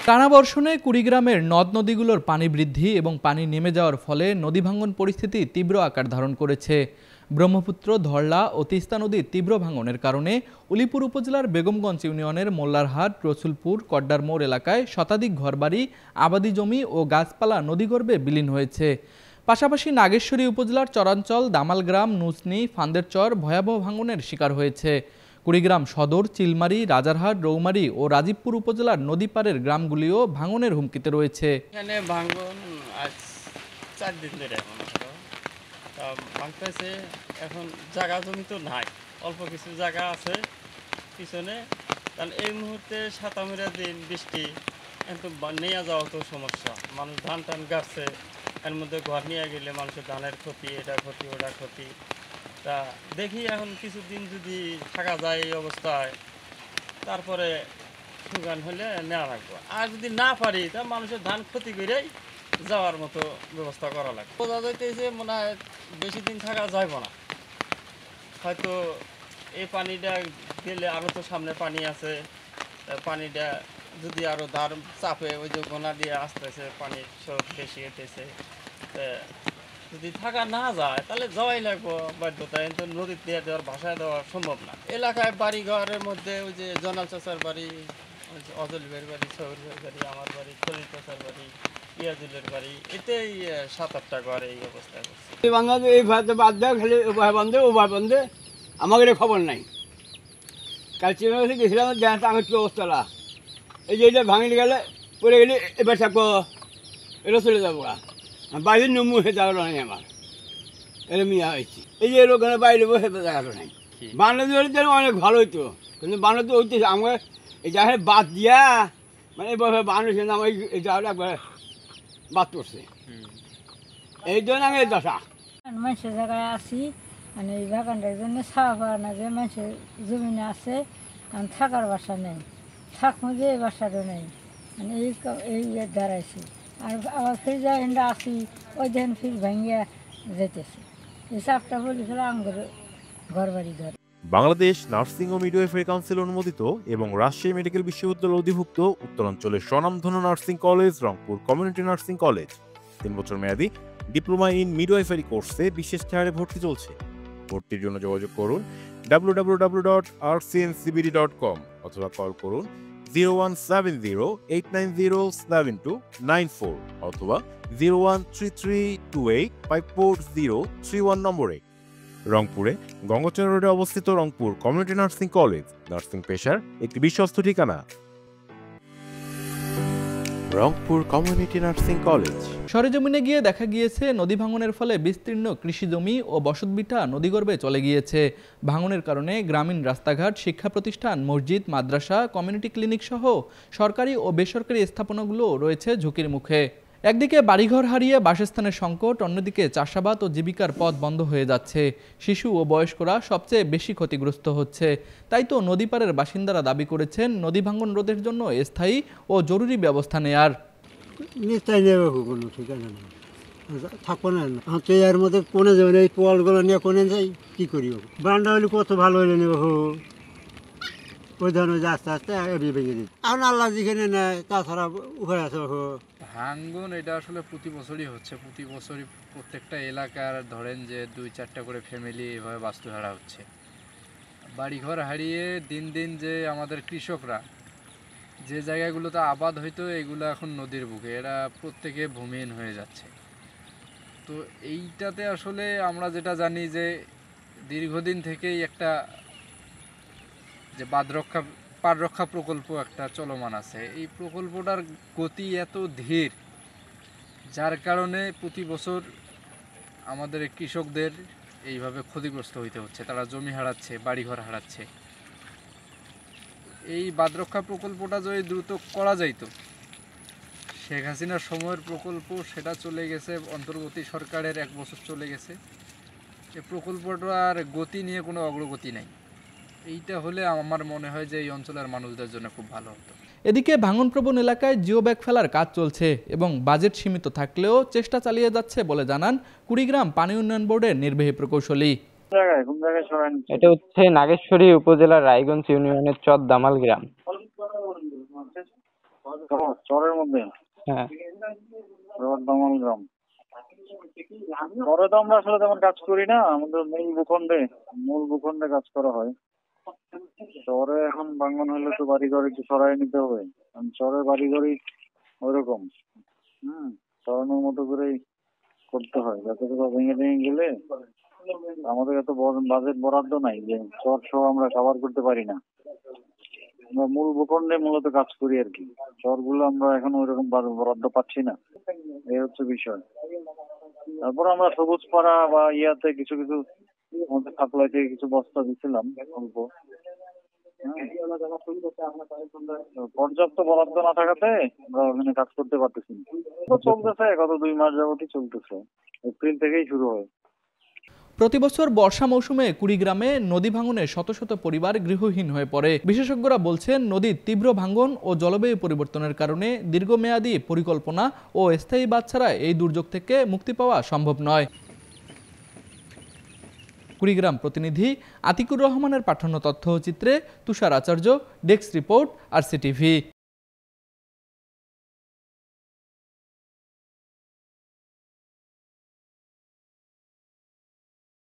টানা বর্ষণে কুড়িগ্রামের নদ নদীগুলোর পানি বৃদ্ধি এবং পানি নেমে যাওয়ার ফলে নদী ভাঙন পরিস্থিতি তীব্র আকার ধারণ করেছে। ব্রহ্মপুত্র, ধরলা ও তিস্তা নদীর তীব্র ভাঙনের কারণে উলিপুর উপজেলার বেগমগঞ্জ ইউনিয়নের মোল্লারহাট, রসুলপুর, কড্ডার মোড় এলাকায় শতাধিক ঘরবাড়ি, আবাদি জমি ও গাছপালা নদীগর্ভে বিলীন হয়েছে। পাশাপাশি নাগেশ্বরী উপজেলার চরাঞ্চল, দামালগ্রাম, নুসনি, ফান্দেরচর ভয়াবহ ভাঙনের শিকার হয়েছে। কুড়িগ্রাম সদর, চিলমারি, রাজারহাট, রৌমারী ও রাজীবপুর উপজেলার নদী পাড়ের গ্রামগুলিও ভাঙনের হুমকিতে রয়েছে। এখানে ভাঙন আজ 4 দিন ধরে ভাঙতেছে। এখন জায়গা জমি তো নাই, অল্প কিছু জায়গা আছে পিছনে। কারণ এই মুহূর্তে সাতামিরা দিন বৃষ্টি, কিন্তু নিয়ে যাওয়া তো সমস্যা। মানুষ ধান টান গাছছে, এর মধ্যে ঘর নিয়ে গেলে মানুষের ধানের ক্ষতি, এটা ক্ষতি, ওটা ক্ষতি। তা দেখি এখন কিছুদিন যদি থাকা যায় এই অবস্থায়, তারপরে সুগান হলে নেওয়া লাগবে। আর যদি না পারি তা মানুষের ধান ক্ষতি করেই যাওয়ার মতো ব্যবস্থা করা লাগবে। বোঝা যাইতেছে মনে হয় বেশি দিন থাকা যাইব না। হয়তো এই পানিটা গেলে আরও তো সামনে পানি আছে, পানিটা যদি আরও ধার চাপে ওই যে গোনা দিয়ে আসতেছে, পানি সব বেশি হইতেছে। যদি থাকা না যায় তাহলে যাওয়াই লাগবো বাধ্যতা, কিন্তু নদীর দিয়ে দেওয়ার ভাষায় দেওয়া সম্ভব না। এলাকায় বাড়ি ঘরের মধ্যে ওই যে জনাল চাচার বাড়ি, অজল ভাইয়ের বাড়ি, সৌর ভাইয়ের বাড়ি, আমার বাড়ি, খলিল চাচার বাড়ি, ইয়াজুলের বাড়ি, এতেই 7-8টা ঘর এই অবস্থায় করছে। এই বাদ দেওয়া খালি উভয় বন্ধে আমাদের খবর নাই। কাল চিনে গেছিলাম, আমার কি অবস্থা, এই যে এটা ভাঙিলে গেলে পড়ে গেলে এবার থাকবো, এটা চলে যাবো। বাইরের নমু হয়ে যাওয়ার নাই আমার, এটা মিয়া হয়েছি। এই যে ওখানে বাইরে বসে যাওয়ার নাই। বাংলাদেশ অনেক ভালো হইতো, কিন্তু বাংলাদেশ হইতেছে আমার এই জায়গায় বাদ দিয়া, মানে এভাবে বাংলাদেশ আমার এই জায়গাটা একবার বাদ করছে। এই জন্য আমি দশা মানুষের জায়গায় আসি, মানে এই বাগানটার জন্য ছাওয়া পাওয়া না, যে মানুষের জমিনে আছে থাকার বাসা নেই, থাকবো যে এই বাসাটা নেই, মানে এই দাঁড়াইছি। আর আবার ফির যাই আসি, ওই দিন ফির ভাঙিয়া যেতেছে। এই চাপটা বলি ফেলে আমার ঘর বাড়ি ঘর। বাংলাদেশ নার্সিং ও মিডওয়াইফারি কাউন্সিল অনুমোদিত এবং রাজশাহী মেডিকেল বিশ্ববিদ্যালয় অধিভুক্ত উত্তরাঞ্চলের স্বনামধন্য nursing college Rangpur community nursing college 3 বছর মেয়াদী ডিপ্লোমা ইন মিডওয়াইফারি কোর্সে বিশেষ ছাড়ে ভর্তি চলছে। ভর্তির জন্য যোগাযোগ করুন www.rcncbd.com অথবা কল করুন 01708907294 অথবা 013328543031 নম্বরে। রংপুরে গঙ্গাচড়া রোডে অবস্থিত Rangpur community nursing college nursing পেশার একটি বিশ্বস্ত ঠিকানা। Rangpur community nursing college. সরেজমিনে গিয়ে দেখা গিয়েছে নদী ভাঙনের ফলে বিস্তীর্ণ কৃষিজমি ও বসতভিটা নদীগর্ভে চলে গিয়েছে। ভাঙনের কারণে গ্রামীণ রাস্তাঘাট, শিক্ষা প্রতিষ্ঠান, মসজিদ, মাদ্রাসা, কমিউনিটি ক্লিনিক সহ সরকারি ও বেসরকারি স্থাপনাগুলো রয়েছে ঝুঁকির মুখে। একদিকে বাড়িঘর হারিয়ে বাসস্থানের সংকট, অন্যদিকে চাষাবাদ ও জীবিকার পথ বন্ধ হয়ে যাচ্ছে। শিশু ও বয়স্করা সবচেয়ে বেশি ক্ষতিগ্রস্ত হচ্ছে। তাই তো নদীপাড়ের বাসিন্দারা দাবি করেছেন নদী ভাঙন রোধের জন্য স্থায়ী ও জরুরি ব্যবস্থা নেয়ার। থাকবো না এর মধ্যে কোনে যাবেন, এই পোয়ালগুলো নিয়ে কোনে যাই, কি করি? বারান্দা হলে কত ভালো হইলে নেব, ওই ধরনের আস্তে আস্তে ভেঙে দিই। এখন আল্লাহ যেখানে নেয়, তাছাড়া উপায় আছে। ভাঙ্গন এটা আসলে প্রতি বছরই হচ্ছে, প্রতি বছরই প্রত্যেকটা এলাকার ধরেন যে 2-4টা করে ফ্যামিলি এভাবে বাস্তুহারা হচ্ছে। বাড়িঘর হারিয়ে দিন দিন যে আমাদের কৃষকরা যে জায়গাগুলোতে আবাদ হইতো এগুলো এখন নদীর বুকে, এরা প্রত্যেকে ভূমিহীন হয়ে যাচ্ছে। তো এইটাতে আসলে আমরা যেটা জানি যে দীর্ঘদিন থেকেই একটা যে পাড় রক্ষা প্রকল্প একটা চলমান আছে। এই প্রকল্পটার গতি এত ধীর, যার কারণে প্রতি বছর আমাদের কৃষকদের এইভাবে ক্ষতিগ্রস্ত হইতে হচ্ছে। তারা জমি হারাচ্ছে, বাড়িঘর হারাচ্ছে। এই বাঁধ রক্ষা প্রকল্পটা যদি দ্রুত করা যাইত, শেখ হাসিনার সময়ের প্রকল্প সেটা চলে গেছে, অন্তর্বর্তী সরকারের 1 বছর চলে গেছে। এই প্রকল্পটার গতি নিয়ে কোনো অগ্রগতি নাই। এইটা হলে আমার মনে হয় যে এই অঞ্চলের মানুষদের জন্য খুব ভালো হতো। এদিকে ভাঙনপ্রবণ এলাকায় জিও ব্যাগ ফেলার কাজ চলছে এবং বাজেট সীমিত থাকলেও চেষ্টা চালিয়ে যাচ্ছে বলে জানান কুড়িগ্রাম পানি উন্নয়ন বোর্ডের নির্বাহী প্রকৌশলী। এটা হচ্ছে নাগেশ্বরী উপজেলার রায়গঞ্জ ইউনিয়নের চর দামাল গ্রাম। চরের মধ্যে হ্যাঁ, দামাল গ্রাম। চরে তো আমরা আসলে তেমন কাজ করি না, আমাদের মূল ভূখণ্ডে কাজ করা হয়। চরে এখন ভাঙন হলে তো বাড়িঘর একটু সরাই নিতে হবে, কারণ চরের বাড়িঘরই ওইরকম। সরানোর মতো করেই করতে হয়, যাতে করে ভেঙে ভেঙে গেলে আমাদের এত বাজেট বরাদ্দ নাই যে চর সহ আমরা কভার করতে পারি না। আমরা মূল ভূখণ্ডে মূলত কাজ করি আর কি, চরগুলো আমরা এখন ওইরকম বরাদ্দ পাচ্ছি না, এই হচ্ছে বিষয়। তারপর আমরা সবুজ পাড়া বা ইয়াতে কিছু কিছু আমাদের সাপ্লাই থেকে কিছু বস্তা দিচ্ছিলাম অল্প। পর্যাপ্ত বরাদ্দ না থাকাতে আমরা ওখানে কাজ করতে পারতেছি না। চলতেছে গত 2 মাস যাবতই চলতেছে, এপ্রিল থেকেই শুরু হয়। প্রতিবছর বর্ষা মৌসুমে কুড়িগ্রামে নদী ভাঙনে শত শত পরিবার গৃহহীন হয়ে পড়ে। বিশেষজ্ঞরা বলছেন, নদীর তীব্র ভাঙন ও জলবায়ু পরিবর্তনের কারণে দীর্ঘমেয়াদী পরিকল্পনা ও স্থায়ী বাঁধ ছাড়া এই দুর্যোগ থেকে মুক্তি পাওয়া সম্ভব নয়। কুড়িগ্রাম প্রতিনিধি আতিকুর রহমানের পাঠানো তথ্যচিত্রে তুষার আচার্য, ডেস্ক রিপোর্ট, RCTV।